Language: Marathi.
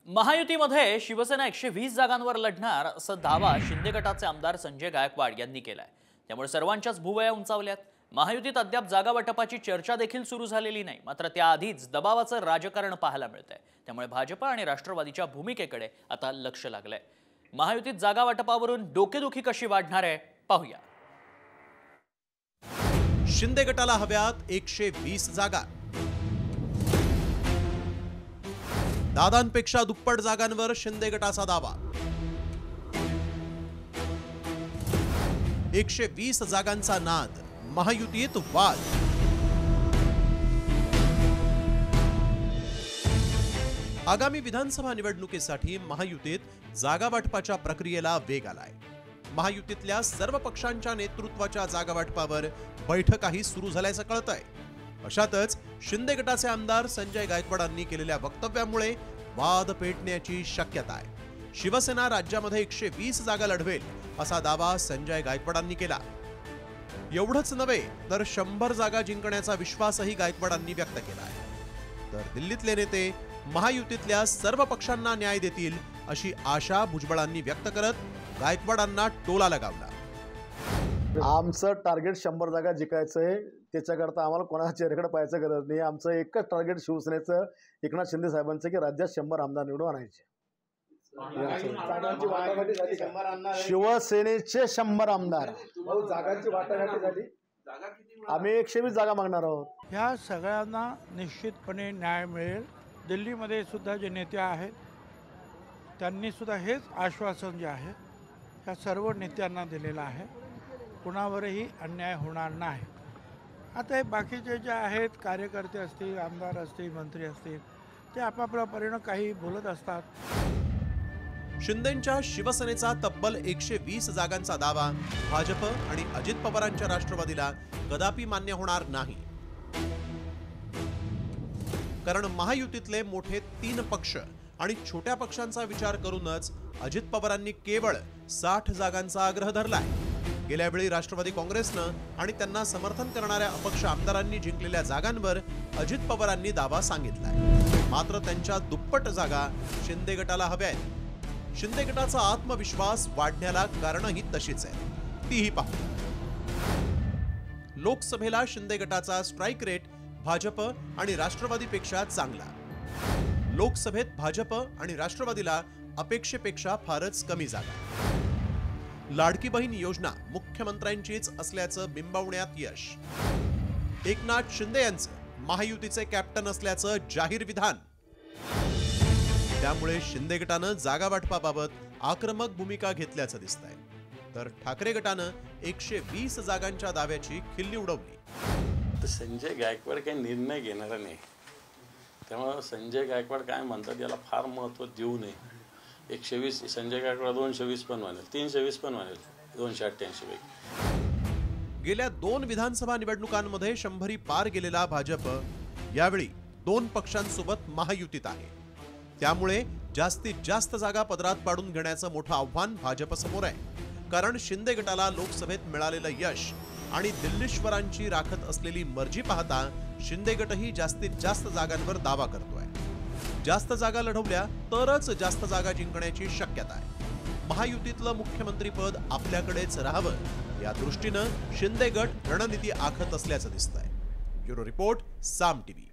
महायुतीमध्ये शिवसेना 120 जागांवर लढणार असा दावा शिंदे गटाचे आमदार संजय गायकवाड यांनी केलाय। त्यामुळे सर्वांच्याच भुवया उंचावल्यात। महायुतीत अद्याप जागा वाटपाची चर्चा देखील सुरू झालेली नाही, मात्र त्याआधीच दबावाचं राजकारण पाहायला मिळतंय। त्यामुळे भाजप आणि राष्ट्रवादीच्या भूमिकेकडे आता लक्ष लागलंय। महायुतीत जागा वाटपावरून डोकेदुखी कशी वाढणार आहे पाहूया। शिंदे गटाला हव्यात 120 जागा। दादांपेक्षा दुप्पट जागांवर शिंदे गटाचा दावा। 120 जागांचा नाद, महायुतीत वाद। आगामी विधानसभा निवडणुकीसाठी महायुतीत जागा वाटपाच्या प्रक्रियेला वेग आलाय। महायुतीतल्या सर्व पक्षांच्या नेतृत्वाच्या जागा वाटपावर बैठकाही सुरू झाल्याचं कळतंय। अशातच शिंदे गटाचे आमदार संजय गायकवाडांनी केलेल्या वक्तव्यामुळे वाद पेटण्याची शक्यता आहे। शिवसेना राज्यामध्ये 120 जागा लढवेल असा दावा संजय गायकवाडांनी केला। एवढंच नव्हे तर 100 जागा जिंकण्याचा विश्वासही गायकवाडांनी व्यक्त केला आहे। तर दिल्लीतले नेते महायुतीतल्या सर्व पक्षांना न्याय देतील अशी आशा भुजबळांनी व्यक्त करत गायकवाडांना टोला लगावला। आमचं टार्गेट 100 जागा जिंकायचंय, त्याच्याकरता आम्हाला कोणाच्या चेहऱ्याकडे पाहायचं गरज नाही। आमचं एकच टार्गेट शिवसेनेचं, एकनाथ शिंदे साहेबांचं की राज्यात 100 आमदार निवडून आणायचे। शिवसेनेचे 100 आमदार, जागांची वाटाघाटी झाली। आम्ही 120 जागा मागणार आहोत। ह्या सगळ्यांना निश्चितपणे न्याय मिळेल। दिल्लीमध्ये सुद्धा जे नेते आहेत त्यांनी सुद्धा हेच आश्वासन जे आहे ह्या सर्व नेत्यांना दिलेलं आहे, कुणावरही अन्याय होणार नाही। आता हे बाकीचे जे आहेत कार्यकर्ते असतील, आमदार असतील, मंत्री असतील, ते आपापल्या परीने काही बोलत असतात। शिंदेंच्या शिवसेनेचा तब्बल 120 जागांचा दावा भाजप आणि अजित पवारांच्या राष्ट्रवादीला कदापि मान्य होणार नाही। कारण महायुतीतले मोठे 3 पक्ष आणि छोट्या पक्षांचा विचार करूनच अजित पवारांनी केवळ 60 जागांचा आग्रह धरलाय। गेल्या वेळी राष्ट्रवादी काँग्रेसनं आणि त्यांना समर्थन करणाऱ्या अपक्ष आमदारांनी जिंकलेल्या जागांवर अजित पवारांनी दावा सांगितलाय। मात्र त्यांच्या दुप्पट जागा शिंदे गटाला हव्या आहेत। शिंदे गटाचा आत्मविश्वास वाढण्याला कारणही तशीच आहे, तीही पाहू। लोकसभेला शिंदे गटाचा स्ट्राईक रेट भाजप आणि राष्ट्रवादीपेक्षा चांगला। लोकसभेत भाजप आणि राष्ट्रवादीला अपेक्षेपेक्षा फारच कमी जागा। लाडकी बहीण योजना मुख्यमंत्र्यांचीच असल्याचं बिंबवण्यात यश। एकनाथ शिंदे यांचं महायुतीचे कॅप्टन असल्याचं जाहीर विधान। त्यामुळे शिंदे गटानं जागा वाटपाबाबत आक्रमक भूमिका घेतल्याचं दिसतंय। तर ठाकरे गटानं 120 जागांच्या दाव्याची खिल्ली उडवली। संजय गायकवाड काही निर्णय घेणारा नाही, त्यामुळे संजय गायकवाड काय म्हणतात याला फार महत्त्व देऊ नये। 120 संजय गायकवाड 220 पण म्हणेल, 320 पण म्हणेल, 288 पैकी। गेल्या 2 विधानसभा निवडणुकांमध्ये 100 पार गेलेला भाजप यावेळी 2 पक्षांसोबत महायुतीत आहे। त्यामुळे जास्तीत जास्त जागा पदरात पाडून घेण्याचं मोठं आव्हान भाजपसमोर आहे। कारण शिंदे गटाला लोकसभेत मिळालेलं यश आणि दिल्लीश्वरांची राखत असलेली मर्जी पाहता शिंदे गटही जास्तीत जास्त जागांवर दावा करतोय। जास्त जागा लढवल्या तरच जास्त जागा जिंकण्याची शक्यता आहे। महायुतीतलं मुख्यमंत्रीपद आपल्याकडेच राहावं या दृष्टीनं शिंदे गट रणनीती आखत असल्याचं दिसतंय। ब्युरो रिपोर्ट, साम टीव्ही।